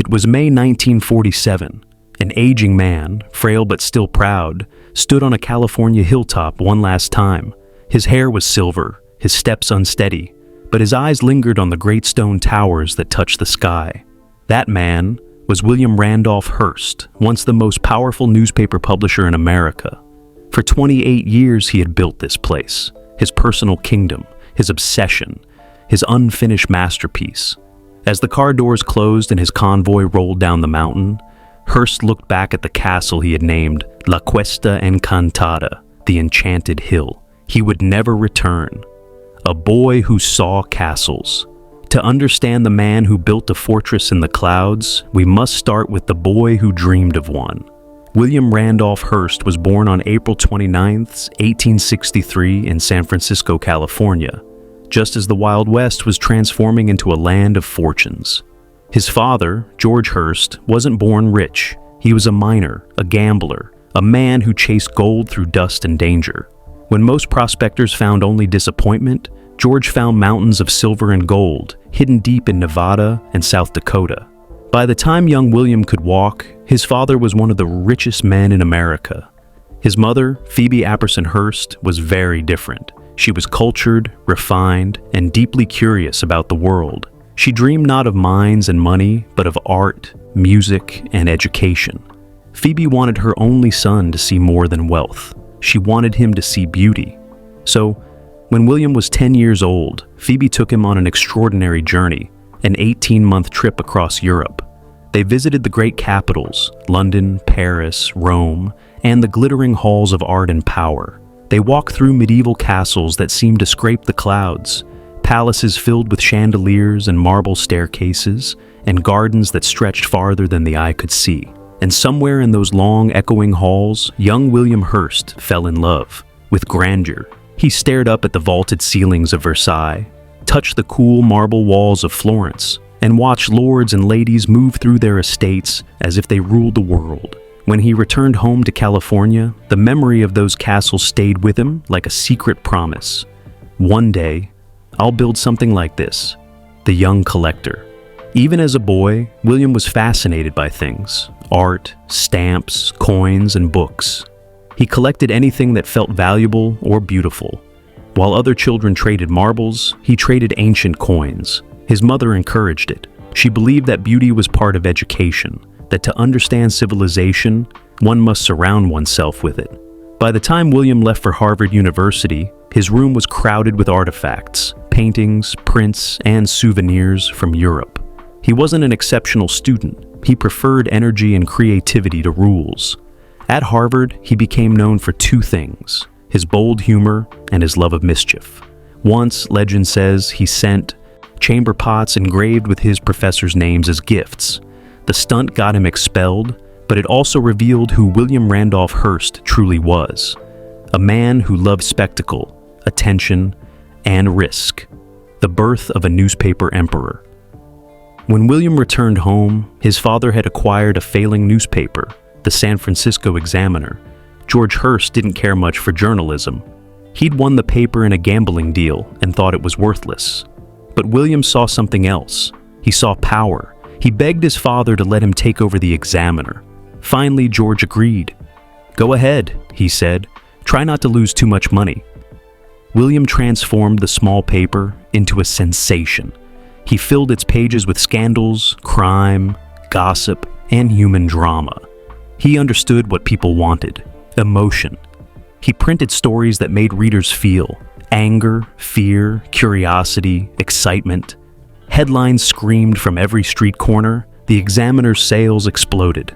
It was May 1947. An aging man, frail but still proud, stood on a California hilltop one last time. His hair was silver, his steps unsteady, but his eyes lingered on the great stone towers that touched the sky. That man was William Randolph Hearst, once the most powerful newspaper publisher in America. For 28 years he had built this place, his personal kingdom, his obsession, his unfinished masterpiece. As the car doors closed and his convoy rolled down the mountain, Hearst looked back at the castle he had named La Cuesta Encantada, the Enchanted Hill. He would never return. A boy who saw castles. To understand the man who built a fortress in the clouds, we must start with the boy who dreamed of one. William Randolph Hearst was born on April 29, 1863 in San Francisco, California, just as the Wild West was transforming into a land of fortunes. His father, George Hearst, wasn't born rich. He was a miner, a gambler, a man who chased gold through dust and danger. When most prospectors found only disappointment, George found mountains of silver and gold hidden deep in Nevada and South Dakota. By the time young William could walk, his father was one of the richest men in America. His mother, Phoebe Apperson Hearst, was very different. She was cultured, refined, and deeply curious about the world. She dreamed not of mines and money, but of art, music, and education. Phoebe wanted her only son to see more than wealth. She wanted him to see beauty. So, when William was 10 years old, Phoebe took him on an extraordinary journey, an 18-month trip across Europe. They visited the great capitals, London, Paris, Rome, and the glittering halls of art and power. They walked through medieval castles that seemed to scrape the clouds, palaces filled with chandeliers and marble staircases, and gardens that stretched farther than the eye could see. And somewhere in those long, echoing halls, young William Hearst fell in love with grandeur. He stared up at the vaulted ceilings of Versailles, touched the cool marble walls of Florence, and watched lords and ladies move through their estates as if they ruled the world. When he returned home to California, the memory of those castles stayed with him like a secret promise. One day, I'll build something like this, the young collector. Even as a boy, William was fascinated by things, art, stamps, coins, and books. He collected anything that felt valuable or beautiful. While other children traded marbles, he traded ancient coins. His mother encouraged it. She believed that beauty was part of education, that to understand civilization, one must surround oneself with it. By the time William left for Harvard University, his room was crowded with artifacts, paintings, prints, and souvenirs from Europe. He wasn't an exceptional student. He preferred energy and creativity to rules. At Harvard, he became known for two things: his bold humor and his love of mischief. Once, legend says, he sent chamber pots engraved with his professors' names as gifts. The stunt got him expelled, but it also revealed who William Randolph Hearst truly was. A man who loved spectacle, attention, and risk. The birth of a newspaper emperor. When William returned home, his father had acquired a failing newspaper, the San Francisco Examiner. George Hearst didn't care much for journalism. He'd won the paper in a gambling deal and thought it was worthless. But William saw something else. He saw power. He begged his father to let him take over the Examiner. Finally, George agreed. "Go ahead," he said. "Try not to lose too much money." William transformed the small paper into a sensation. He filled its pages with scandals, crime, gossip, and human drama. He understood what people wanted: emotion. He printed stories that made readers feel anger, fear, curiosity, excitement. Headlines screamed from every street corner. The Examiner's sales exploded.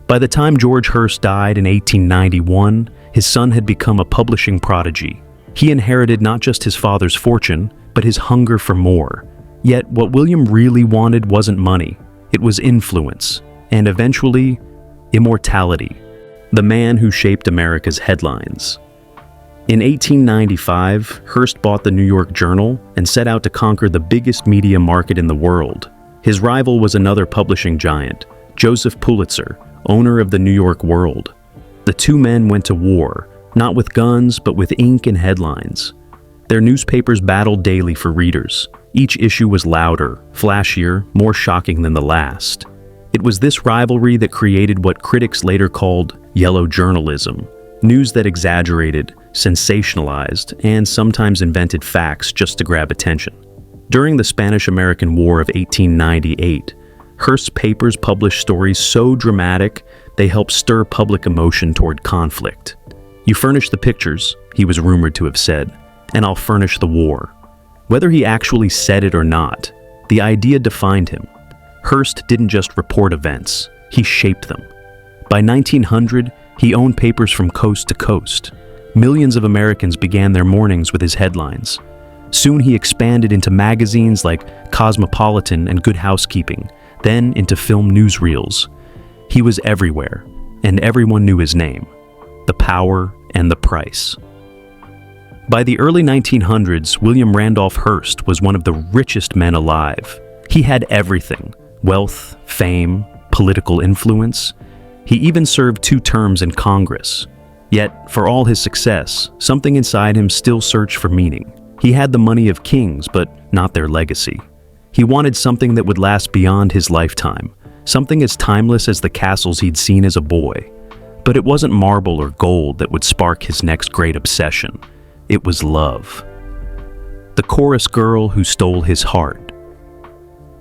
By the time George Hearst died in 1891, his son had become a publishing prodigy. He inherited not just his father's fortune, but his hunger for more. Yet what William really wanted wasn't money. It was influence, and eventually, immortality. The man who shaped America's headlines. In 1895, Hearst bought the New York Journal and set out to conquer the biggest media market in the world. His rival was another publishing giant, Joseph Pulitzer, owner of the New York World. The two men went to war, not with guns, but with ink and headlines. Their newspapers battled daily for readers. Each issue was louder, flashier, more shocking than the last. It was this rivalry that created what critics later called yellow journalism, news that exaggerated, sensationalized, and sometimes invented facts just to grab attention. During the Spanish-American War of 1898, Hearst's papers published stories so dramatic they helped stir public emotion toward conflict. "You furnish the pictures," he was rumored to have said, "and I'll furnish the war." Whether he actually said it or not, the idea defined him. Hearst didn't just report events, he shaped them. By 1900, he owned papers from coast to coast. Millions of Americans began their mornings with his headlines. Soon he expanded into magazines like Cosmopolitan and Good Housekeeping, then into film newsreels. He was everywhere, and everyone knew his name, the power and the price. By the early 1900s, William Randolph Hearst was one of the richest men alive. He had everything: wealth, fame, political influence. He even served 2 terms in Congress. Yet, for all his success, something inside him still searched for meaning. He had the money of kings, but not their legacy. He wanted something that would last beyond his lifetime, something as timeless as the castles he'd seen as a boy. But it wasn't marble or gold that would spark his next great obsession. It was love. The chorus girl who stole his heart.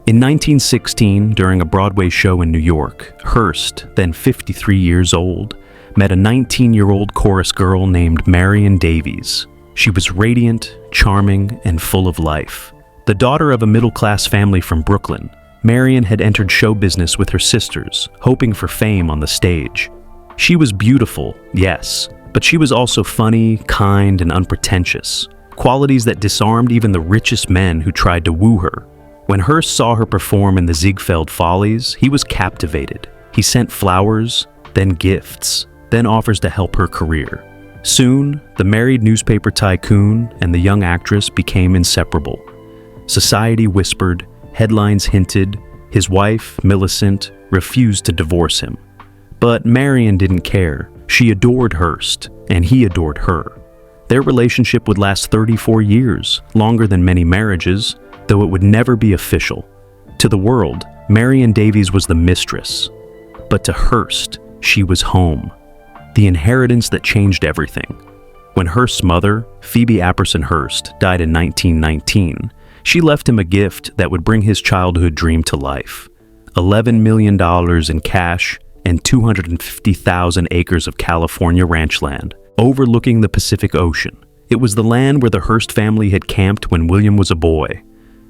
In 1916, during a Broadway show in New York, Hearst, then 53 years old, met a 19-year-old chorus girl named Marion Davies. She was radiant, charming, and full of life. The daughter of a middle-class family from Brooklyn, Marion had entered show business with her sisters, hoping for fame on the stage. She was beautiful, yes, but she was also funny, kind, and unpretentious, qualities that disarmed even the richest men who tried to woo her. When Hearst saw her perform in the Ziegfeld Follies, he was captivated. He sent flowers, then gifts, then offers to help her career. Soon, the married newspaper tycoon and the young actress became inseparable. Society whispered, headlines hinted, his wife, Millicent, refused to divorce him. But Marion didn't care. She adored Hearst, and he adored her. Their relationship would last 34 years, longer than many marriages, though it would never be official. To the world, Marion Davies was the mistress. But to Hearst, she was home. The inheritance that changed everything. When Hearst's mother, Phoebe Apperson Hearst, died in 1919, she left him a gift that would bring his childhood dream to life: $11 million in cash and 250,000 acres of California ranch land, overlooking the Pacific Ocean. It was the land where the Hearst family had camped when William was a boy.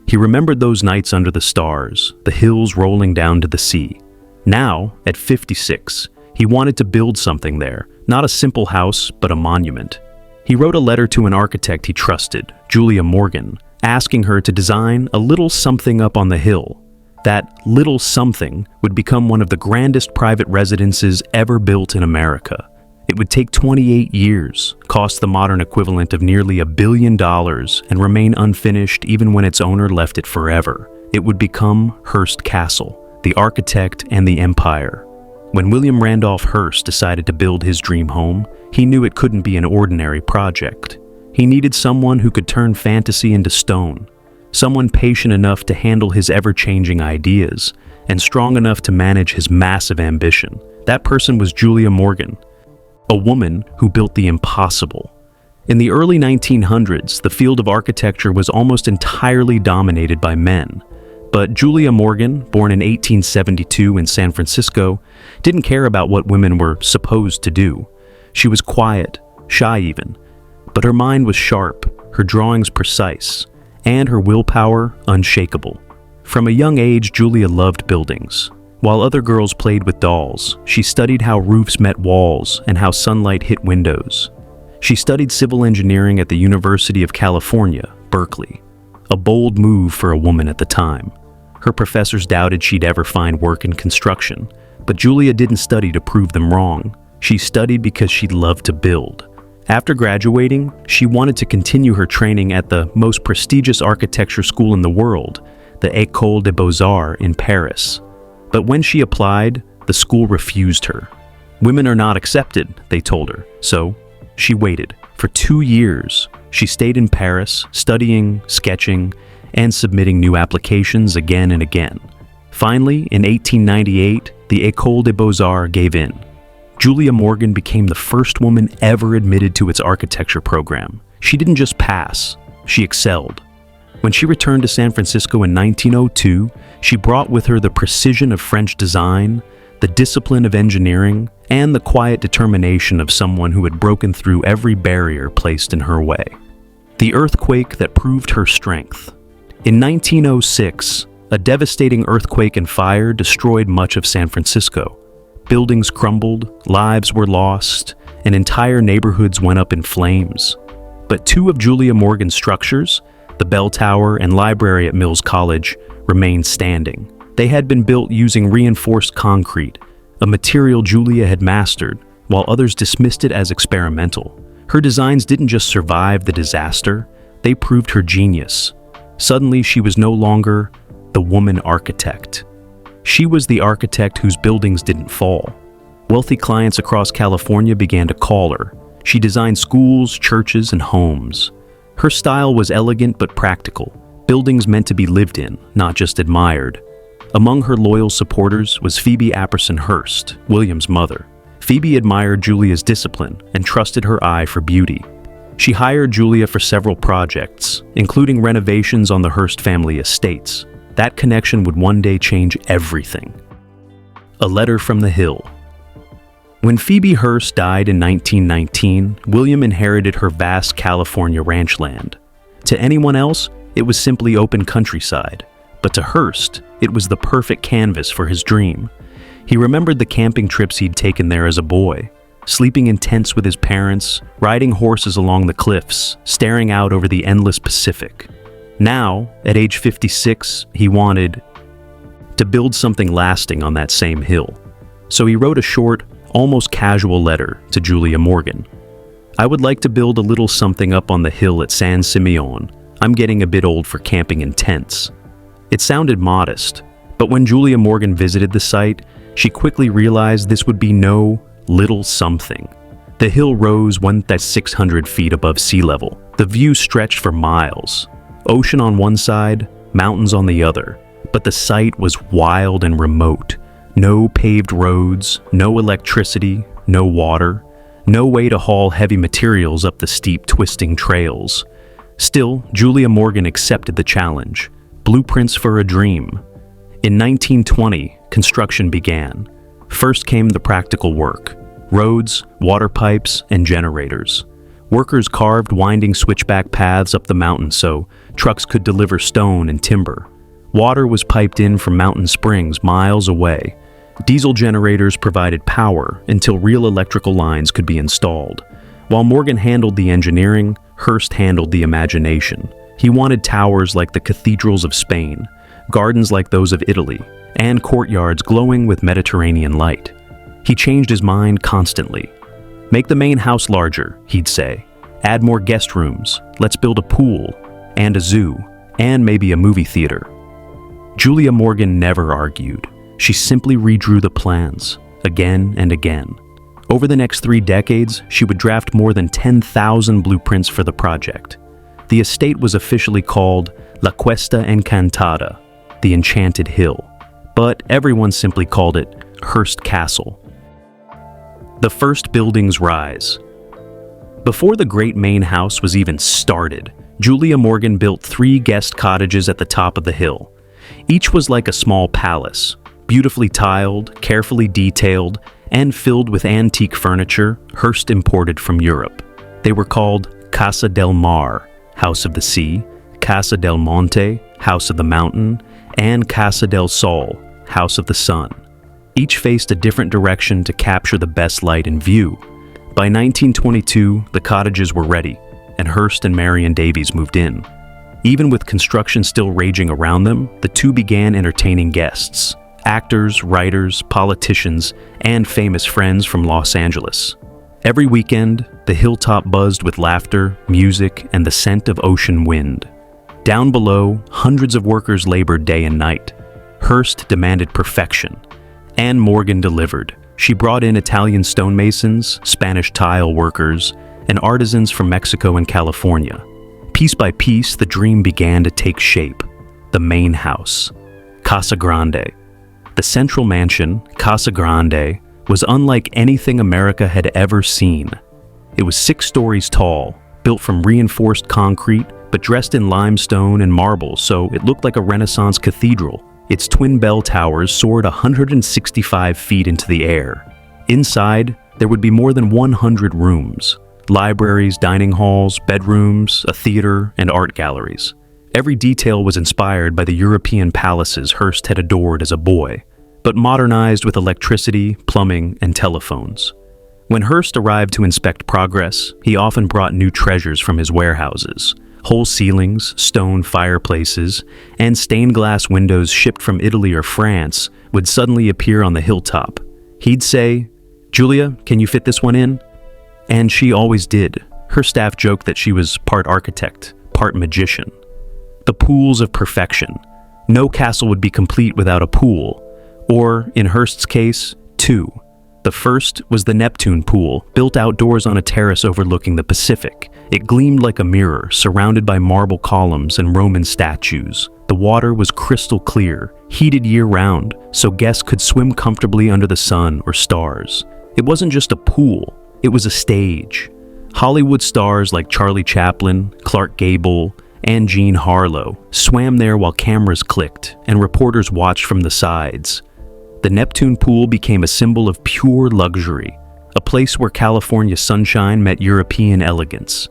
He remembered those nights under the stars, the hills rolling down to the sea. Now, at 56, he wanted to build something there, not a simple house, but a monument. He wrote a letter to an architect he trusted, Julia Morgan, asking her to design a little something up on the hill. That little something would become one of the grandest private residences ever built in America. It would take 28 years, cost the modern equivalent of nearly $1 billion, and remain unfinished even when its owner left it forever. It would become Hearst Castle, the architect and the empire. When William Randolph Hearst decided to build his dream home, he knew it couldn't be an ordinary project. He needed someone who could turn fantasy into stone, someone patient enough to handle his ever-changing ideas, and strong enough to manage his massive ambition. That person was Julia Morgan, a woman who built the impossible. In the early 1900s, the field of architecture was almost entirely dominated by men. But Julia Morgan, born in 1872 in San Francisco, didn't care about what women were supposed to do. She was quiet, shy even, but her mind was sharp, her drawings precise, and her willpower unshakable. From a young age, Julia loved buildings. While other girls played with dolls, she studied how roofs met walls and how sunlight hit windows. She studied civil engineering at the University of California, Berkeley. A bold move for a woman at the time. Her professors doubted she'd ever find work in construction, but Julia didn't study to prove them wrong. She studied because she loved to build. After graduating, she wanted to continue her training at the most prestigious architecture school in the world, the École des Beaux-Arts in Paris. But when she applied, the school refused her. Women are not accepted, they told her, so she waited. For 2 years, she stayed in Paris, studying, sketching, and submitting new applications again and again. Finally, in 1898, the École des Beaux-Arts gave in. Julia Morgan became the first woman ever admitted to its architecture program. She didn't just pass, she excelled. When she returned to San Francisco in 1902, she brought with her the precision of French design, the discipline of engineering, and the quiet determination of someone who had broken through every barrier placed in her way. The earthquake that proved her strength. In 1906, a devastating earthquake and fire destroyed much of San Francisco. Buildings crumbled, lives were lost, and entire neighborhoods went up in flames. But two of Julia Morgan's structures, the bell tower and library at Mills College, remained standing. They had been built using reinforced concrete, a material Julia had mastered, while others dismissed it as experimental. Her designs didn't just survive the disaster, they proved her genius. Suddenly, she was no longer the woman architect. She was the architect whose buildings didn't fall. Wealthy clients across California began to call her. She designed schools, churches, and homes. Her style was elegant but practical, buildings meant to be lived in, not just admired. Among her loyal supporters was Phoebe Apperson Hearst, William's mother. Phoebe admired Julia's discipline and trusted her eye for beauty. She hired Julia for several projects, including renovations on the Hearst family estates. That connection would one day change everything. A letter from the Hill. When Phoebe Hearst died in 1919, William inherited her vast California ranch land. To anyone else, it was simply open countryside. But to Hearst, it was the perfect canvas for his dream. He remembered the camping trips he'd taken there as a boy, sleeping in tents with his parents, riding horses along the cliffs, staring out over the endless Pacific. Now, at age 56, he wanted to build something lasting on that same hill. So he wrote a short, almost casual letter to Julia Morgan. "I would like to build a little something up on the hill at San Simeon. I'm getting a bit old for camping in tents." It sounded modest, but when Julia Morgan visited the site, she quickly realized this would be no little something. The hill rose 1,600 feet above sea level. The view stretched for miles. Ocean on one side, mountains on the other. But the site was wild and remote. No paved roads, no electricity, no water, no way to haul heavy materials up the steep, twisting trails. Still, Julia Morgan accepted the challenge. Blueprints for a dream. In 1920, construction began. First came the practical work: roads, water pipes, and generators. Workers carved winding switchback paths up the mountain so trucks could deliver stone and timber. Water was piped in from mountain springs miles away. Diesel generators provided power until real electrical lines could be installed. While Morgan handled the engineering, Hearst handled the imagination. He wanted towers like the cathedrals of Spain, gardens like those of Italy, and courtyards glowing with Mediterranean light. He changed his mind constantly. "Make the main house larger," he'd say. "Add more guest rooms. Let's build a pool, and a zoo, and maybe a movie theater." Julia Morgan never argued. She simply redrew the plans, again and again. Over the next 3 decades, she would draft more than 10,000 blueprints for the project. The estate was officially called La Cuesta Encantada, the Enchanted Hill, but everyone simply called it Hearst Castle. The first buildings rise. Before the great main house was even started, Julia Morgan built 3 guest cottages at the top of the hill. Each was like a small palace, beautifully tiled, carefully detailed, and filled with antique furniture Hearst imported from Europe. They were called Casa del Mar, House of the Sea, Casa del Monte, House of the Mountain, and Casa del Sol, House of the Sun. Each faced a different direction to capture the best light and view. By 1922, the cottages were ready, and Hearst and Marion Davies moved in. Even with construction still raging around them, the two began entertaining guests: actors, writers, politicians, and famous friends from Los Angeles. Every weekend, the hilltop buzzed with laughter, music, and the scent of ocean wind. Down below, hundreds of workers labored day and night. Hearst demanded perfection, and Morgan delivered. She brought in Italian stonemasons, Spanish tile workers, and artisans from Mexico and California. Piece by piece, the dream began to take shape. The main house, Casa Grande, The central mansion, Casa Grande, was unlike anything America had ever seen. It was 6 stories tall, built from reinforced concrete, but dressed in limestone and marble, so it looked like a Renaissance cathedral. Its twin bell towers soared 165 feet into the air. Inside, there would be more than 100 rooms: libraries, dining halls, bedrooms, a theater, and art galleries. Every detail was inspired by the European palaces Hearst had adored as a boy, but modernized with electricity, plumbing, and telephones. When Hearst arrived to inspect progress, he often brought new treasures from his warehouses. Whole ceilings, stone fireplaces, and stained glass windows shipped from Italy or France would suddenly appear on the hilltop. He'd say, "Julia, can you fit this one in?" And she always did. Her staff joked that she was part architect, part magician. The pools of perfection. No castle would be complete without a pool, or, in Hearst's case, 2. The first was the Neptune pool, built outdoors on a terrace overlooking the Pacific. It gleamed like a mirror, surrounded by marble columns and Roman statues. The water was crystal clear, heated year-round, so guests could swim comfortably under the sun or stars. It wasn't just a pool, it was a stage. Hollywood stars like Charlie Chaplin, Clark Gable, and Jean Harlow swam there while cameras clicked and reporters watched from the sides. The Neptune pool became a symbol of pure luxury, a place where California sunshine met European elegance.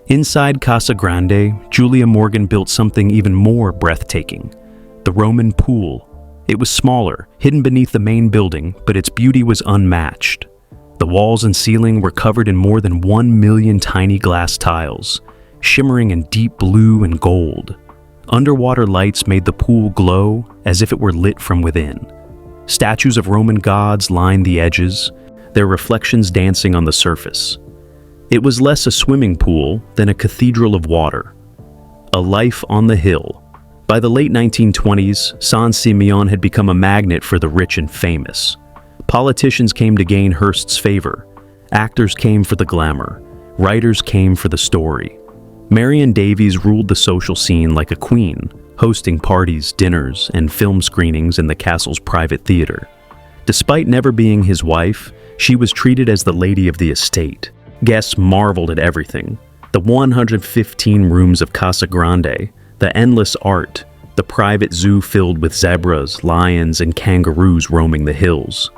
Inside Casa Grande, Julia Morgan built something even more breathtaking: the Roman pool. It was smaller, hidden beneath the main building, but its beauty was unmatched. The walls and ceiling were covered in more than 1 million tiny glass tiles, shimmering in deep blue and gold. Underwater lights made the pool glow as if it were lit from within. Statues of Roman gods lined the edges, their reflections dancing on the surface. It was less a swimming pool than a cathedral of water. A life on the hill. By the late 1920s, San Simeon had become a magnet for the rich and famous. Politicians came to gain Hearst's favor. Actors came for the glamour. Writers came for the story. Marion Davies ruled the social scene like a queen, hosting parties, dinners, and film screenings in the castle's private theater. Despite never being his wife, she was treated as the lady of the estate. Guests marveled at everything: the 115 rooms of Casa Grande, the endless art, the private zoo filled with zebras, lions, and kangaroos roaming the hills.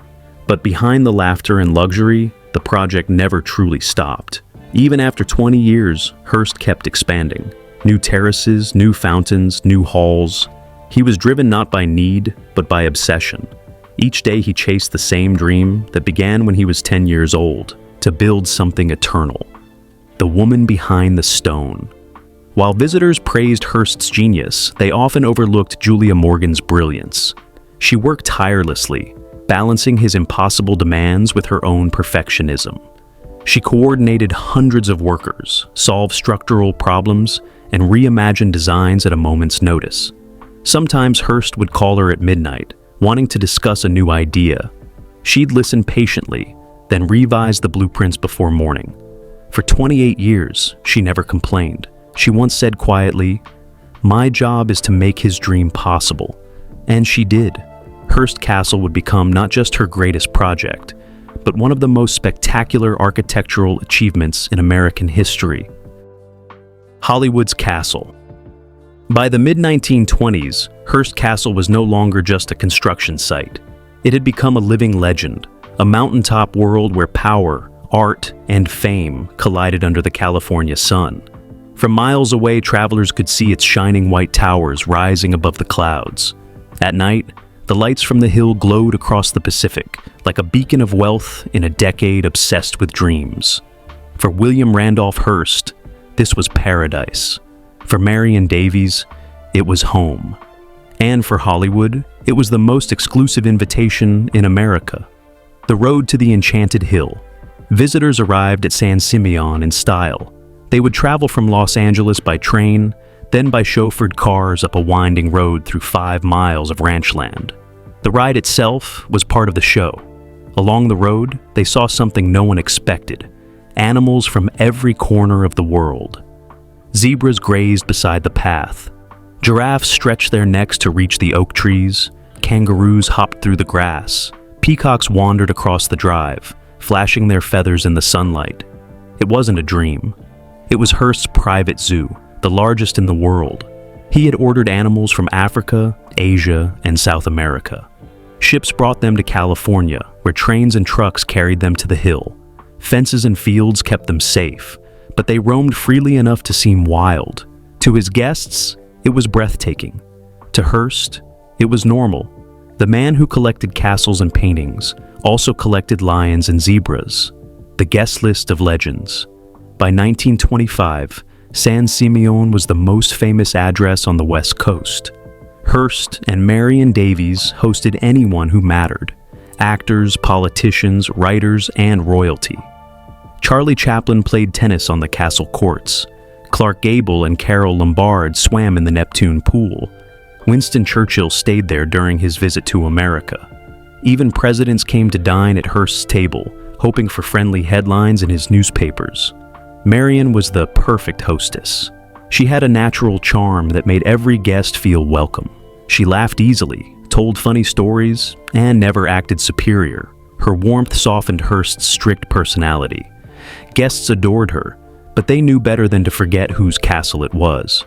But behind the laughter and luxury, the project never truly stopped. Even after 20 years, Hearst kept expanding. New terraces, new fountains, new halls. He was driven not by need, but by obsession. Each day he chased the same dream that began when he was 10 years old, to build something eternal. The woman behind the stone. While visitors praised Hearst's genius, they often overlooked Julia Morgan's brilliance. She worked tirelessly, balancing his impossible demands with her own perfectionism. She coordinated hundreds of workers, solved structural problems, and reimagined designs at a moment's notice. Sometimes Hearst would call her at midnight, wanting to discuss a new idea. She'd listen patiently, then revise the blueprints before morning. For 28 years, she never complained. She once said quietly, "My job is to make his dream possible." And she did. Hearst Castle would become not just her greatest project, but one of the most spectacular architectural achievements in American history. Hollywood's castle. By the mid-1920s, Hearst Castle was no longer just a construction site. It had become a living legend, a mountaintop world where power, art, and fame collided under the California sun. From miles away, travelers could see its shining white towers rising above the clouds. At night, the lights from the hill glowed across the Pacific, like a beacon of wealth in a decade obsessed with dreams. For William Randolph Hearst, this was paradise. For Marion Davies, it was home. And for Hollywood, it was the most exclusive invitation in America. The road to the Enchanted Hill. Visitors arrived at San Simeon in style. They would travel from Los Angeles by train, then by chauffeured cars up a winding road through 5 miles of ranch land. The ride itself was part of the show. Along the road, they saw something no one expected: animals from every corner of the world. Zebras grazed beside the path. Giraffes stretched their necks to reach the oak trees. kangaroos hopped through the grass. Peacocks wandered across the drive, flashing their feathers in the sunlight. It wasn't a dream. It was Hearst's private zoo, the largest in the world. He had ordered animals from Africa, Asia, and South America. Ships brought them to California, where trains and trucks carried them to the hill. Fences and fields kept them safe, but they roamed freely enough to seem wild. To his guests, it was breathtaking. To Hearst, it was normal. The man who collected castles and paintings also collected lions and zebras. The guest list of legends. By 1925, San Simeon was the most famous address on the West Coast. Hearst and Marion Davies hosted anyone who mattered: actors, politicians, writers, and royalty. Charlie Chaplin played tennis on the castle courts. Clark Gable and Carole Lombard swam in the Neptune pool. Winston Churchill stayed there during his visit to America. Even presidents came to dine at Hearst's table, hoping for friendly headlines in his newspapers. Marion was the perfect hostess. She had a natural charm that made every guest feel welcome. She laughed easily, told funny stories, and never acted superior. Her warmth softened Hearst's strict personality. Guests adored her, but they knew better than to forget whose castle it was.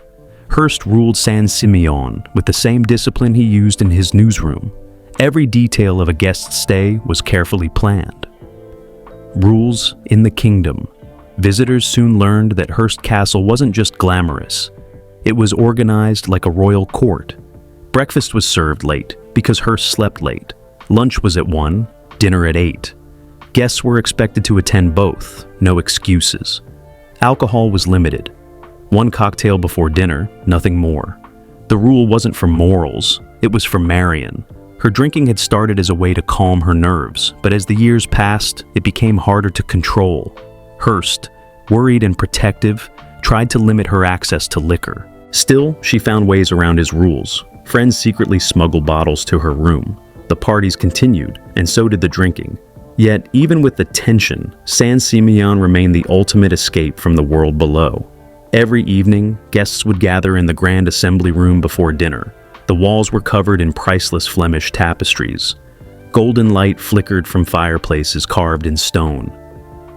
Hearst ruled San Simeon with the same discipline he used in his newsroom. Every detail of a guest's stay was carefully planned. Rules in the kingdom. Visitors soon learned that Hearst Castle wasn't just glamorous. It was organized like a royal court. Breakfast was served late because Hearst slept late. Lunch was at 1, dinner at 8. Guests were expected to attend both, no excuses. Alcohol was limited. 1 cocktail before dinner, nothing more. The rule wasn't for morals, it was for Marion. Her drinking had started as a way to calm her nerves, but as the years passed, it became harder to control. Hearst, worried and protective, tried to limit her access to liquor. Still, she found ways around his rules. Friends secretly smuggled bottles to her room. The parties continued, and so did the drinking. Yet, even with the tension, San Simeon remained the ultimate escape from the world below. Every evening, guests would gather in the grand assembly room before dinner. The walls were covered in priceless Flemish tapestries. Golden light flickered from fireplaces carved in stone.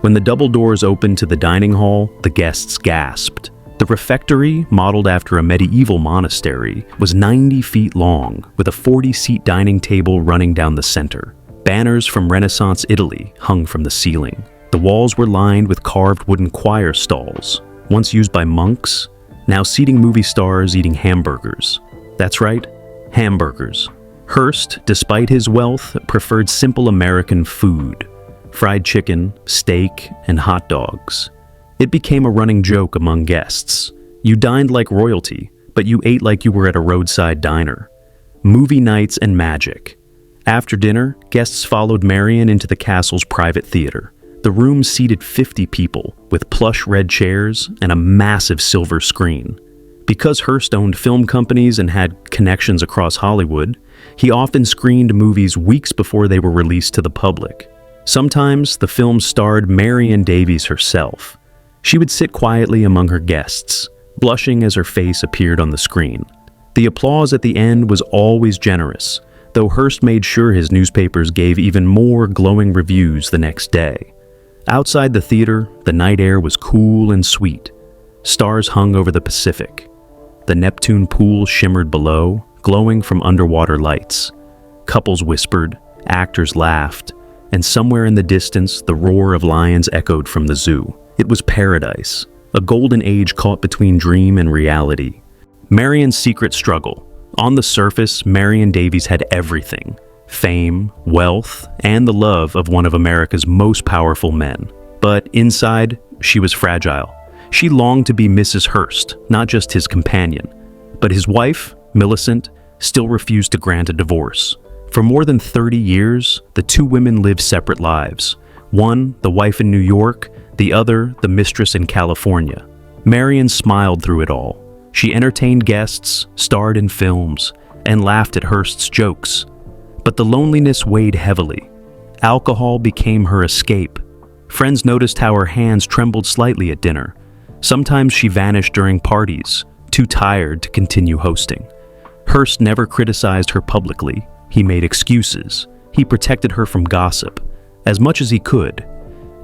When the double doors opened to the dining hall, the guests gasped. The refectory, modeled after a medieval monastery, was 90 feet long, with a 40-seat dining table running down the center. Banners from Renaissance Italy hung from the ceiling. The walls were lined with carved wooden choir stalls, once used by monks, now seating movie stars eating hamburgers. That's right, hamburgers. Hearst, despite his wealth, preferred simple American food: fried chicken, steak, and hot dogs. It became a running joke among guests. You dined like royalty, but you ate like you were at a roadside diner. Movie nights and magic. After dinner, guests followed Marion into the castle's private theater. The room seated 50 people, with plush red chairs and a massive silver screen. Because Hearst owned film companies and had connections across Hollywood, he often screened movies weeks before they were released to the public. Sometimes the films starred Marion Davies herself. She would sit quietly among her guests, blushing as her face appeared on the screen. The applause at the end was always generous, though Hearst made sure his newspapers gave even more glowing reviews the next day. Outside the theater, the night air was cool and sweet. Stars hung over the Pacific. The Neptune pool shimmered below, glowing from underwater lights. Couples whispered, actors laughed, and somewhere in the distance, the roar of lions echoed from the zoo. It was paradise, a golden age caught between dream and reality. Marion's secret struggle. On the surface, Marion Davies had everything: fame, wealth, and the love of one of America's most powerful men. But inside, she was fragile. She longed to be Mrs. Hearst, not just his companion. But his wife, Millicent, still refused to grant a divorce. For more than 30 years, the two women lived separate lives. One, the wife in New York, the other, the mistress in California. Marion smiled through it all. She entertained guests, starred in films, and laughed at Hearst's jokes. But the loneliness weighed heavily. Alcohol became her escape. Friends noticed how her hands trembled slightly at dinner. Sometimes she vanished during parties, too tired to continue hosting. Hearst never criticized her publicly. He made excuses. He protected her from gossip, as much as he could.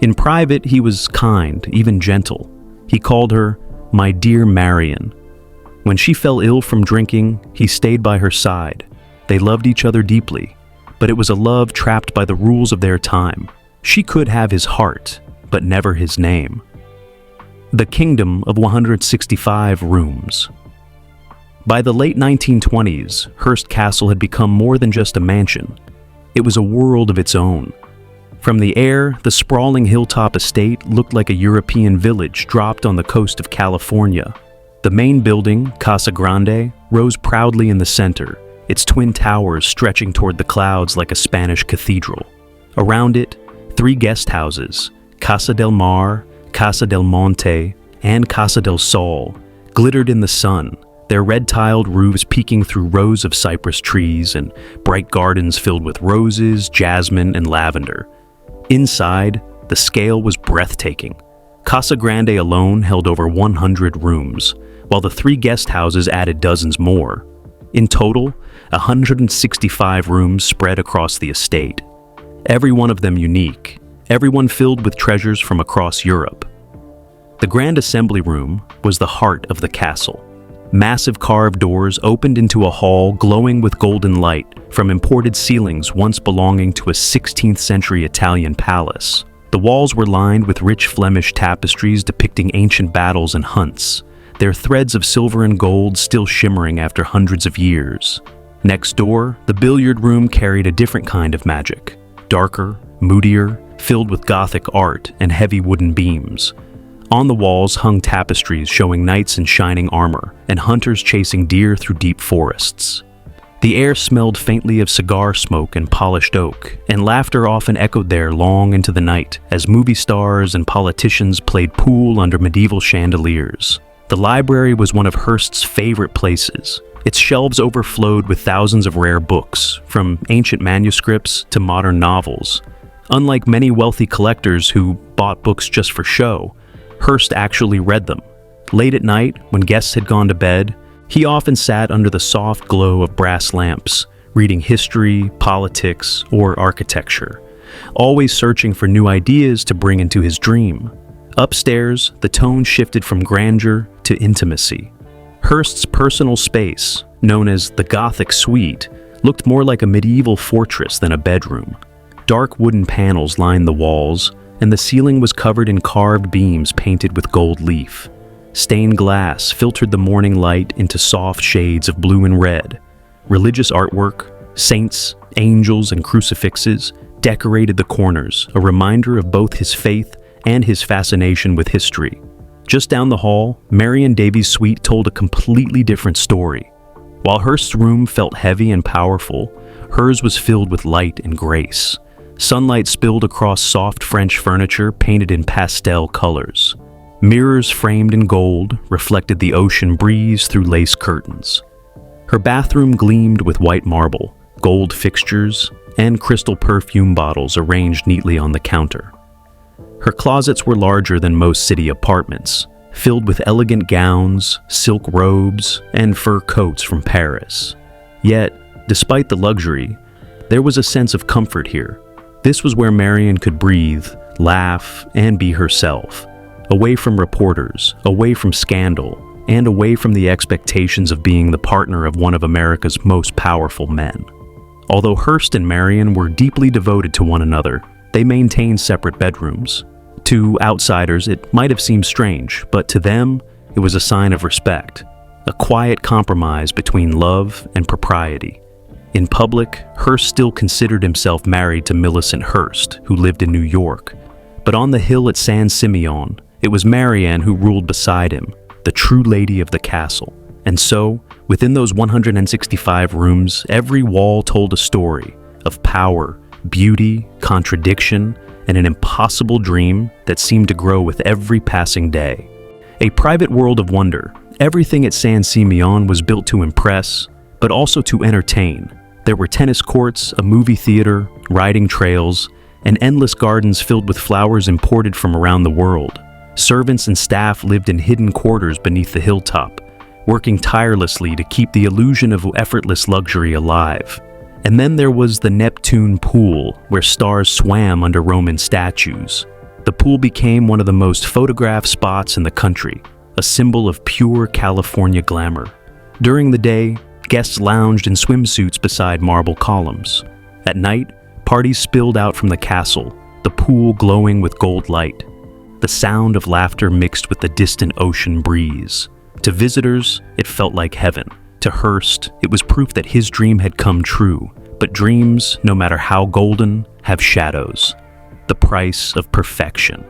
In private, he was kind, even gentle. He called her, "My dear Marian." When she fell ill from drinking, he stayed by her side. They loved each other deeply, but it was a love trapped by the rules of their time. She could have his heart, but never his name. The Kingdom of 165 Rooms. By the late 1920s, Hearst Castle had become more than just a mansion. It was a world of its own. From the air, the sprawling hilltop estate looked like a European village dropped on the coast of California. The main building, Casa Grande, rose proudly in the center, its twin towers stretching toward the clouds like a Spanish cathedral. Around it, 3 guest houses, Casa del Mar, Casa del Monte, and Casa del Sol, glittered in the sun, their red-tiled roofs peeking through rows of cypress trees and bright gardens filled with roses, jasmine, and lavender. Inside, the scale was breathtaking. Casa Grande alone held over 100 rooms, while the 3 guest houses added dozens more. In total, 165 rooms spread across the estate. Every one of them unique, everyone filled with treasures from across Europe. The Grand Assembly Room was the heart of the castle. Massive carved doors opened into a hall glowing with golden light from imported ceilings once belonging to a 16th century Italian palace. The walls were lined with rich Flemish tapestries depicting ancient battles and hunts, their threads of silver and gold still shimmering after hundreds of years. Next door, the billiard room carried a different kind of magic, darker, moodier, filled with Gothic art and heavy wooden beams. On the walls hung tapestries showing knights in shining armor and hunters chasing deer through deep forests. The air smelled faintly of cigar smoke and polished oak, and laughter often echoed there long into the night as movie stars and politicians played pool under medieval chandeliers. The library was one of Hearst's favorite places. Its shelves overflowed with thousands of rare books, from ancient manuscripts to modern novels. Unlike many wealthy collectors who bought books just for show, Hearst actually read them. Late at night, when guests had gone to bed, he often sat under the soft glow of brass lamps, reading history, politics, or architecture, always searching for new ideas to bring into his dream. Upstairs, the tone shifted from grandeur to intimacy. Hearst's personal space, known as the Gothic Suite, looked more like a medieval fortress than a bedroom. Dark wooden panels lined the walls, and the ceiling was covered in carved beams painted with gold leaf. Stained glass filtered the morning light into soft shades of blue and red. Religious artwork, saints, angels, and crucifixes decorated the corners, a reminder of both his faith and his fascination with history. Just down the hall, Marion Davies' suite told a completely different story. While Hearst's room felt heavy and powerful, hers was filled with light and grace. Sunlight spilled across soft French furniture painted in pastel colors. Mirrors framed in gold reflected the ocean breeze through lace curtains. Her bathroom gleamed with white marble, gold fixtures, and crystal perfume bottles arranged neatly on the counter. Her closets were larger than most city apartments, filled with elegant gowns, silk robes, and fur coats from Paris. Yet, despite the luxury, there was a sense of comfort here. This was where Marion could breathe, laugh, and be herself, away from reporters, away from scandal, and away from the expectations of being the partner of one of America's most powerful men. Although Hearst and Marion were deeply devoted to one another, they maintained separate bedrooms. To outsiders, it might have seemed strange, but to them, it was a sign of respect, a quiet compromise between love and propriety. In public, Hearst still considered himself married to Millicent Hearst, who lived in New York. But on the hill at San Simeon, it was Marianne who ruled beside him, the true lady of the castle. And so, within those 165 rooms, every wall told a story of power, beauty, contradiction, and an impossible dream that seemed to grow with every passing day. A private world of wonder, everything at San Simeon was built to impress, but also to entertain. There were tennis courts, a movie theater, riding trails, and endless gardens filled with flowers imported from around the world. Servants and staff lived in hidden quarters beneath the hilltop, working tirelessly to keep the illusion of effortless luxury alive. And then there was the Neptune Pool, where stars swam under Roman statues. The pool became one of the most photographed spots in the country, a symbol of pure California glamour. During the day, guests lounged in swimsuits beside marble columns. At night, parties spilled out from the castle, the pool glowing with gold light. The sound of laughter mixed with the distant ocean breeze. To visitors, it felt like heaven. To Hearst, it was proof that his dream had come true. But dreams, no matter how golden, have shadows. The price of perfection.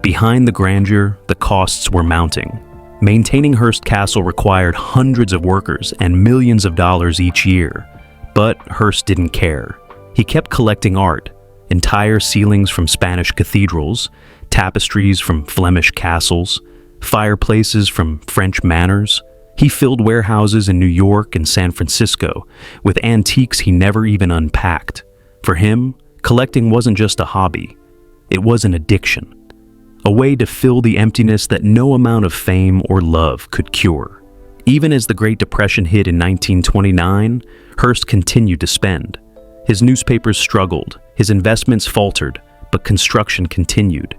Behind the grandeur, the costs were mounting. Maintaining Hearst Castle required hundreds of workers and millions of dollars each year. But Hearst didn't care. He kept collecting art, entire ceilings from Spanish cathedrals, tapestries from Flemish castles, fireplaces from French manors. He filled warehouses in New York and San Francisco with antiques he never even unpacked. For him, collecting wasn't just a hobby. It was an addiction. A way to fill the emptiness that no amount of fame or love could cure. Even as the Great Depression hit in 1929, Hearst continued to spend. His newspapers struggled, his investments faltered, but construction continued.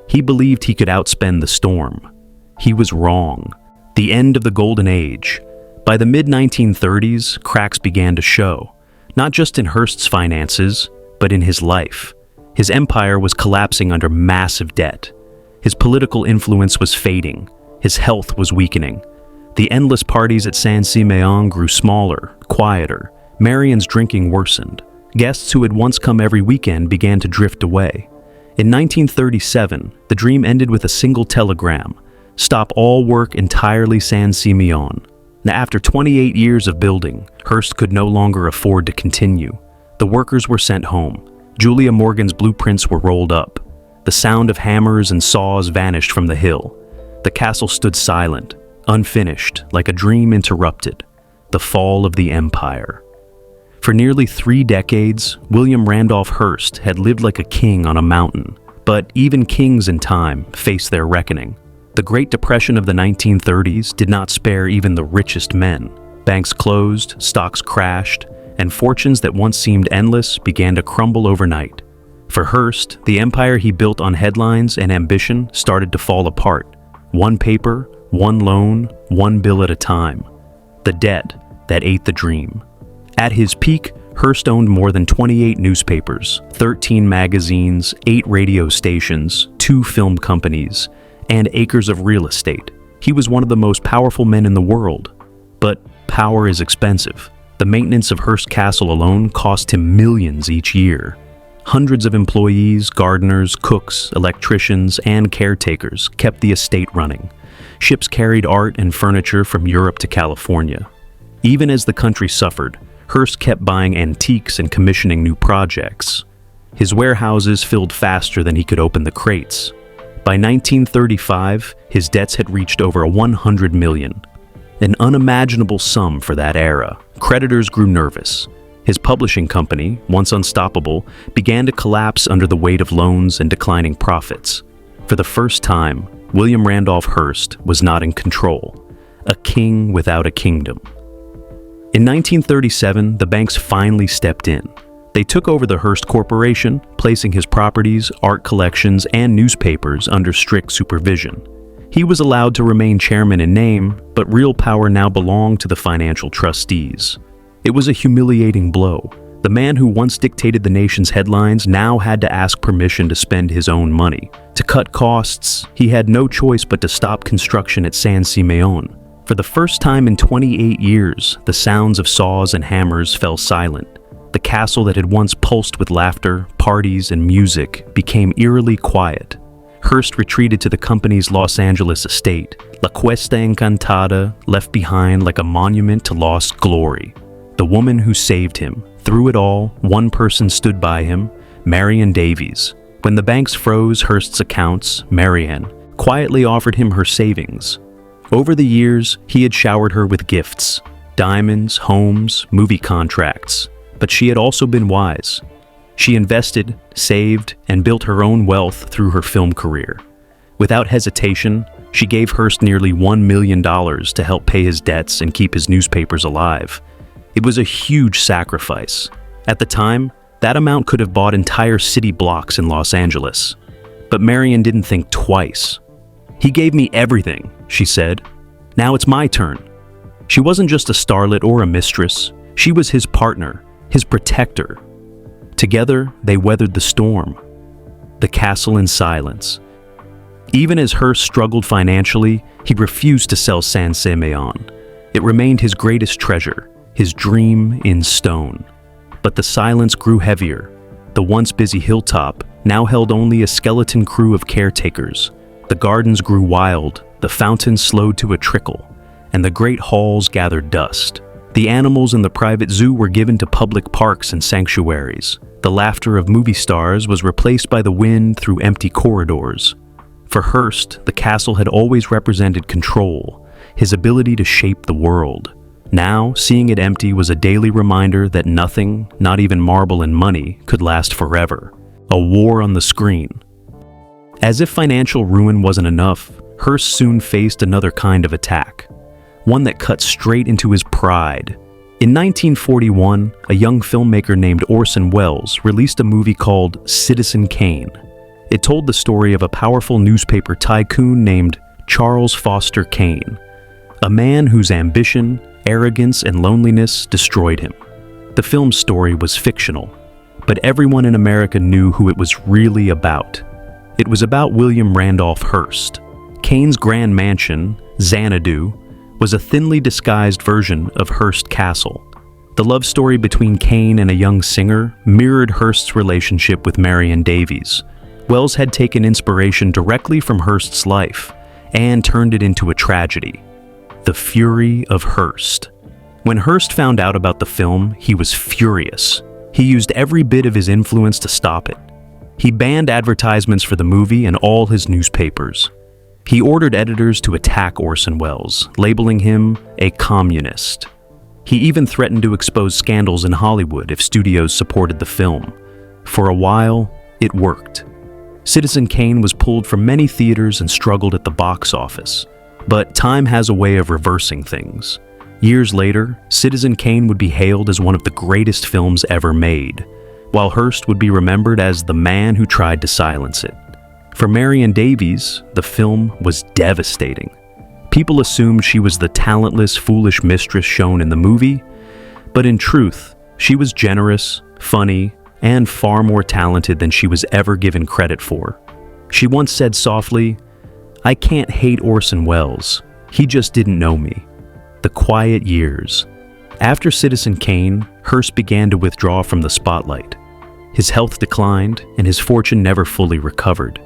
He believed he could outspend the storm. He was wrong. The end of the Golden Age. By the mid-1930s, cracks began to show, not just in Hearst's finances, but in his life. His empire was collapsing under massive debt. His political influence was fading. His health was weakening. The endless parties at San Simeon grew smaller, quieter. Marion's drinking worsened. Guests who had once come every weekend began to drift away. In 1937, the dream ended with a single telegram: stop all work entirely San Simeon. Now, after 28 years of building, Hearst could no longer afford to continue. The workers were sent home. Julia Morgan's blueprints were rolled up. The sound of hammers and saws vanished from the hill. The castle stood silent, unfinished, like a dream interrupted. The fall of the empire. For nearly 3 decades, William Randolph Hearst had lived like a king on a mountain. But even kings in time faced their reckoning. The Great Depression of the 1930s did not spare even the richest men. Banks closed, stocks crashed, and fortunes that once seemed endless began to crumble overnight. For Hearst, the empire he built on headlines and ambition started to fall apart. One paper, one loan, one bill at a time. The debt that ate the dream. At his peak, Hearst owned more than 28 newspapers, 13 magazines, 8 radio stations, 2 film companies, and acres of real estate. He was one of the most powerful men in the world. But power is expensive. The maintenance of Hearst Castle alone cost him millions each year. Hundreds of employees, gardeners, cooks, electricians, and caretakers kept the estate running. Ships carried art and furniture from Europe to California. Even as the country suffered, Hearst kept buying antiques and commissioning new projects. His warehouses filled faster than he could open the crates. By 1935, his debts had reached over $100 million, an unimaginable sum for that era. Creditors grew nervous. His publishing company, once unstoppable, began to collapse under the weight of loans and declining profits. For the first time, William Randolph Hearst was not in control, a king without a kingdom. In 1937, the banks finally stepped in. They took over the Hearst Corporation, placing his properties, art collections, and newspapers under strict supervision. He was allowed to remain chairman in name, but real power now belonged to the financial trustees. It was a humiliating blow. The man who once dictated the nation's headlines now had to ask permission to spend his own money. To cut costs, he had no choice but to stop construction at San Simeon. For the first time in 28 years, the sounds of saws and hammers fell silent. The castle that had once pulsed with laughter, parties, and music became eerily quiet. Hearst retreated to the company's Los Angeles estate, La Cuesta Encantada, left behind like a monument to lost glory. The woman who saved him. Through it all, one person stood by him, Marian Davies. When the banks froze Hearst's accounts, Marian quietly offered him her savings. Over the years, he had showered her with gifts, diamonds, homes, movie contracts. But she had also been wise. She invested, saved, and built her own wealth through her film career. Without hesitation, she gave Hearst nearly $1 million to help pay his debts and keep his newspapers alive. It was a huge sacrifice. At the time, that amount could have bought entire city blocks in Los Angeles. But Marion didn't think twice. "He gave me everything," she said. "Now it's my turn." She wasn't just a starlet or a mistress. She was his partner, his protector. Together, they weathered the storm. The castle in silence. Even as Hearst struggled financially, he refused to sell Saint-Simeon. It remained his greatest treasure, his dream in stone. But the silence grew heavier. The once busy hilltop now held only a skeleton crew of caretakers. The gardens grew wild, the fountains slowed to a trickle, and the great halls gathered dust. The animals in the private zoo were given to public parks and sanctuaries. The laughter of movie stars was replaced by the wind through empty corridors. For Hearst, the castle had always represented control, his ability to shape the world. Now, seeing it empty was a daily reminder that nothing, not even marble and money, could last forever. A war on the screen. As if financial ruin wasn't enough, Hearst soon faced another kind of attack. One that cut straight into his pride. In 1941, a young filmmaker named Orson Welles released a movie called Citizen Kane. It told the story of a powerful newspaper tycoon named Charles Foster Kane, a man whose ambition, arrogance, and loneliness destroyed him. The film's story was fictional, but everyone in America knew who it was really about. It was about William Randolph Hearst. Kane's grand mansion, Xanadu, was a thinly disguised version of Hearst Castle. The love story between Kane and a young singer mirrored Hearst's relationship with Marion Davies. Welles had taken inspiration directly from Hearst's life and turned it into a tragedy. The Fury of Hearst. When Hearst found out about the film, he was furious. He used every bit of his influence to stop it. He banned advertisements for the movie in all his newspapers. He ordered editors to attack Orson Welles, labeling him a communist. He even threatened to expose scandals in Hollywood if studios supported the film. For a while, it worked. Citizen Kane was pulled from many theaters and struggled at the box office. But time has a way of reversing things. Years later, Citizen Kane would be hailed as one of the greatest films ever made, while Hearst would be remembered as the man who tried to silence it. For Marion Davies, the film was devastating. People assumed she was the talentless, foolish mistress shown in the movie, but in truth, she was generous, funny, and far more talented than she was ever given credit for. She once said softly, "I can't hate Orson Welles. He just didn't know me." The quiet years. After Citizen Kane, Hearst began to withdraw from the spotlight. His health declined, and his fortune never fully recovered.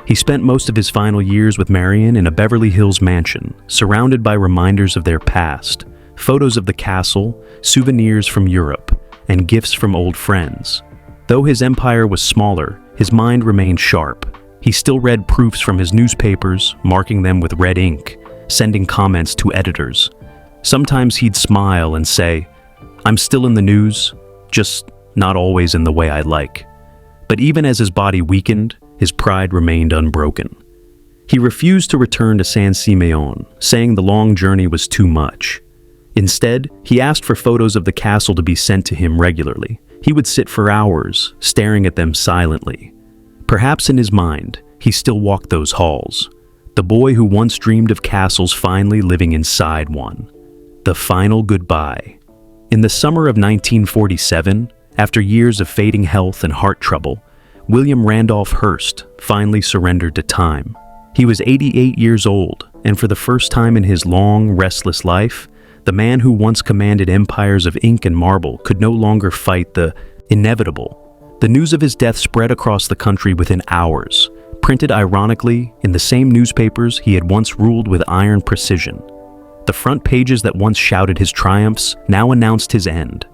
He spent most of his final years with Marion in a Beverly Hills mansion, surrounded by reminders of their past, photos of the castle, souvenirs from Europe, and gifts from old friends. Though his empire was smaller, his mind remained sharp. He still read proofs from his newspapers, marking them with red ink, sending comments to editors. Sometimes he'd smile and say, "I'm still in the news, just not always in the way I like." But even as his body weakened, his pride remained unbroken. He refused to return to Saint-Simeon, saying the long journey was too much. Instead, he asked for photos of the castle to be sent to him regularly. He would sit for hours, staring at them silently. Perhaps in his mind, he still walked those halls. The boy who once dreamed of castles finally living inside one. The final goodbye. In the summer of 1947, after years of fading health and heart trouble, William Randolph Hearst finally surrendered to time. He was 88 years old, and for the first time in his long, restless life, the man who once commanded empires of ink and marble could no longer fight the inevitable. The news of his death spread across the country within hours, printed ironically in the same newspapers he had once ruled with iron precision. The front pages that once shouted his triumphs now announced his end.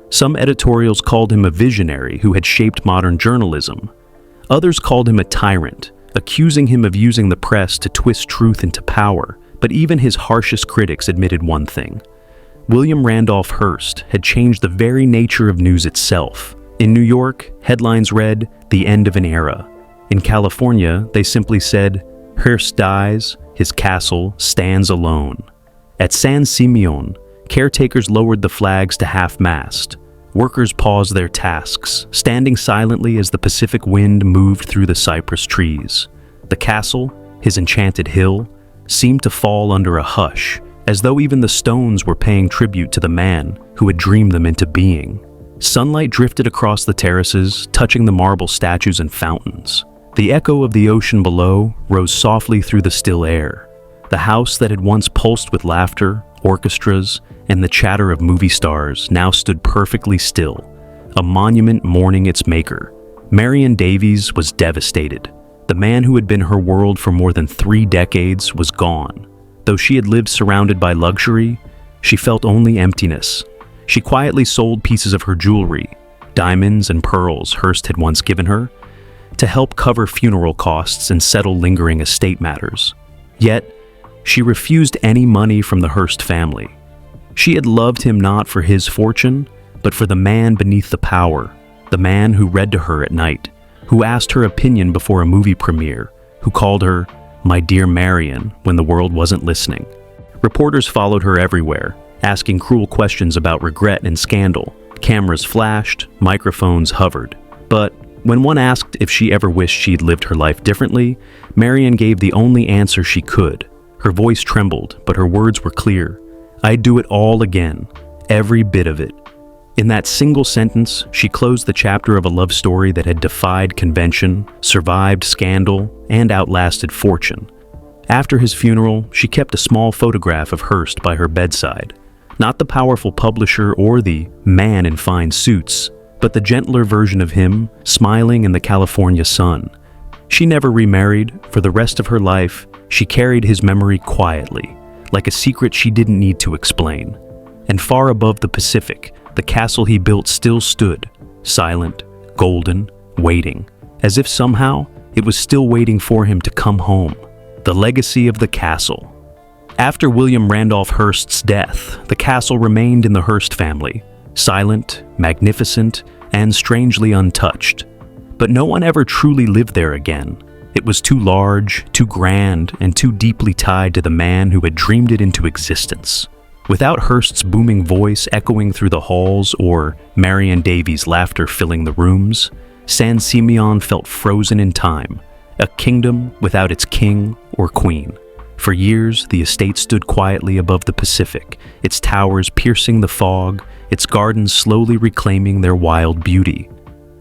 Some editorials called him a visionary who had shaped modern journalism. Others called him a tyrant, accusing him of using the press to twist truth into power. But even his harshest critics admitted one thing. William Randolph Hearst had changed the very nature of news itself. In New York, headlines read, "The End of an Era." In California, they simply said, "Hearst dies, his castle stands alone." At Saint-Simeon, Caretakers lowered the flags to half-mast. Workers paused their tasks, standing silently as the Pacific wind moved through the cypress trees. The castle, his enchanted hill, seemed to fall under a hush, as though even the stones were paying tribute to the man who had dreamed them into being. Sunlight drifted across the terraces, touching the marble statues and fountains. The echo of the ocean below rose softly through the still air. The house that had once pulsed with laughter, orchestras, and the chatter of movie stars now stood perfectly still, a monument mourning its maker. Marion Davies was devastated. The man who had been her world for more than 3 decades was gone. Though she had lived surrounded by luxury, she felt only emptiness. She quietly sold pieces of her jewelry, diamonds and pearls Hearst had once given her, to help cover funeral costs and settle lingering estate matters. Yet, she refused any money from the Hearst family. She had loved him not for his fortune, but for the man beneath the power, the man who read to her at night, who asked her opinion before a movie premiere, who called her "My dear Marion" when the world wasn't listening. Reporters followed her everywhere, asking cruel questions about regret and scandal. Cameras flashed, microphones hovered. But when one asked if she ever wished she'd lived her life differently, Marion gave the only answer she could. Her voice trembled, but her words were clear. "I'd do it all again, every bit of it." In that single sentence, she closed the chapter of a love story that had defied convention, survived scandal, and outlasted fortune. After his funeral, she kept a small photograph of Hearst by her bedside. Not the powerful publisher or the man in fine suits, but the gentler version of him, smiling in the California sun. She never remarried. For the rest of her life, she carried his memory quietly, like a secret she didn't need to explain. And far above the Pacific, the castle he built still stood, silent, golden, waiting, as if somehow it was still waiting for him to come home. The legacy of the castle. After William Randolph Hearst's death, the castle remained in the Hearst family, silent, magnificent, and strangely untouched. But no one ever truly lived there again. It was too large, too grand, and too deeply tied to the man who had dreamed it into existence. Without Hearst's booming voice echoing through the halls or Marion Davies' laughter filling the rooms, San Simeon felt frozen in time, a kingdom without its king or queen. For years, the estate stood quietly above the Pacific, its towers piercing the fog, its gardens slowly reclaiming their wild beauty.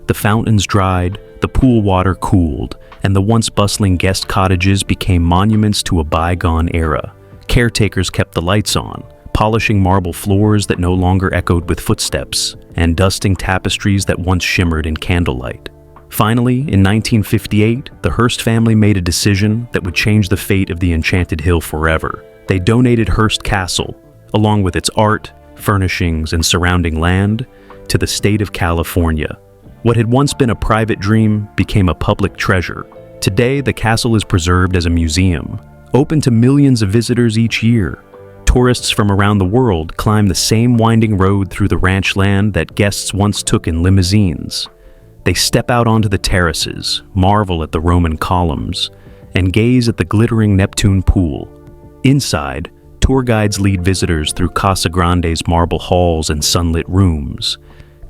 The fountains dried, the pool water cooled, and the once bustling guest cottages became monuments to a bygone era. Caretakers kept the lights on, polishing marble floors that no longer echoed with footsteps, and dusting tapestries that once shimmered in candlelight. Finally, in 1958, the Hearst family made a decision that would change the fate of the Enchanted Hill forever. They donated Hearst Castle, along with its art, furnishings, and surrounding land, to the state of California. What had once been a private dream became a public treasure. Today, the castle is preserved as a museum, open to millions of visitors each year. Tourists from around the world climb the same winding road through the ranch land that guests once took in limousines. They step out onto the terraces, marvel at the Roman columns, and gaze at the glittering Neptune pool. Inside, tour guides lead visitors through Casa Grande's marble halls and sunlit rooms,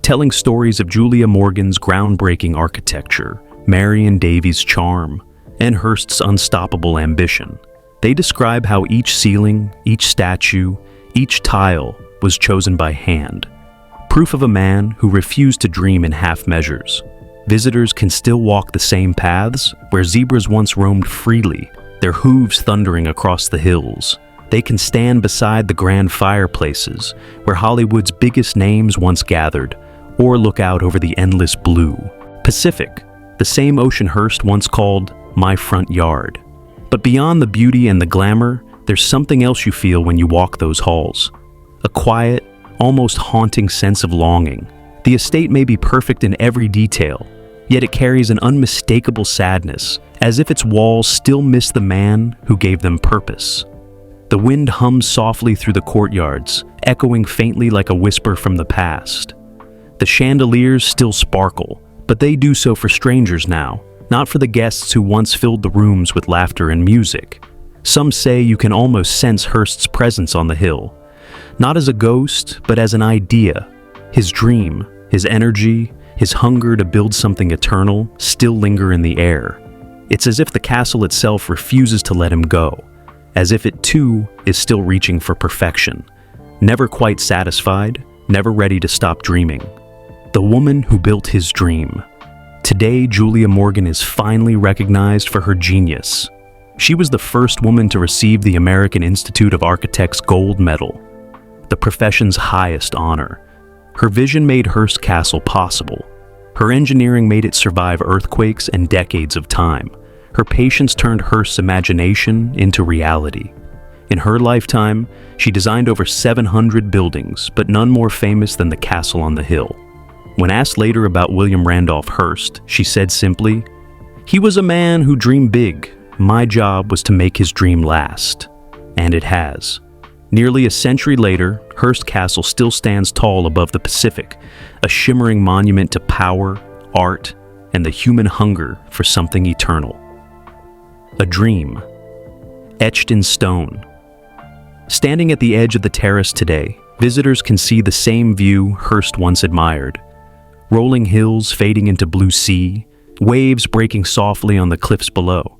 telling stories of Julia Morgan's groundbreaking architecture, Marion Davies' charm, and Hearst's unstoppable ambition. They describe how each ceiling, each statue, each tile was chosen by hand. Proof of a man who refused to dream in half measures. Visitors can still walk the same paths where zebras once roamed freely, their hooves thundering across the hills. They can stand beside the grand fireplaces where Hollywood's biggest names once gathered, or look out over the endless blue Pacific, the same ocean Hearst once called "my front yard." But beyond the beauty and the glamour, there's something else you feel when you walk those halls. A quiet, almost haunting sense of longing. The estate may be perfect in every detail, yet it carries an unmistakable sadness, as if its walls still miss the man who gave them purpose. The wind hums softly through the courtyards, echoing faintly like a whisper from the past. The chandeliers still sparkle, but they do so for strangers now, not for the guests who once filled the rooms with laughter and music. Some say you can almost sense Hearst's presence on the hill, Not as a ghost, but as an idea. His dream, his energy, his hunger to build something eternal still linger in the air. It's as if the castle itself refuses to let him go, as if it too is still reaching for perfection, never quite satisfied, never ready to stop dreaming. The woman who built his dream. Today, Julia Morgan is finally recognized for her genius. She was the first woman to receive the American Institute of Architects Gold Medal, the profession's highest honor. Her vision made Hearst Castle possible. Her engineering made it survive earthquakes and decades of time. Her patience turned Hearst's imagination into reality. In her lifetime, she designed over 700 buildings, but none more famous than the castle on the hill. When asked later about William Randolph Hearst, she said simply, "He was a man who dreamed big. My job was to make his dream last." And it has. Nearly a century later, Hearst Castle still stands tall above the Pacific, a shimmering monument to power, art, and the human hunger for something eternal. A dream, etched in stone. Standing at the edge of the terrace today, visitors can see the same view Hearst once admired. Rolling hills fading into blue sea, waves breaking softly on the cliffs below.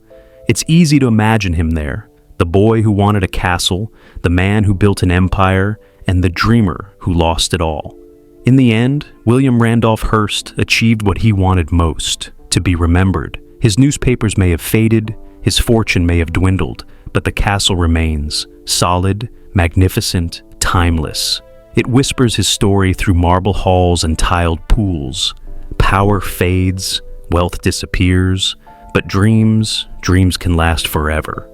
It's easy to imagine him there, the boy who wanted a castle, the man who built an empire, and the dreamer who lost it all. In the end, William Randolph Hearst achieved what he wanted most, to be remembered. His newspapers may have faded, his fortune may have dwindled, but the castle remains, solid, magnificent, timeless. It whispers his story through marble halls and tiled pools. Power fades, wealth disappears, but dreams can last forever.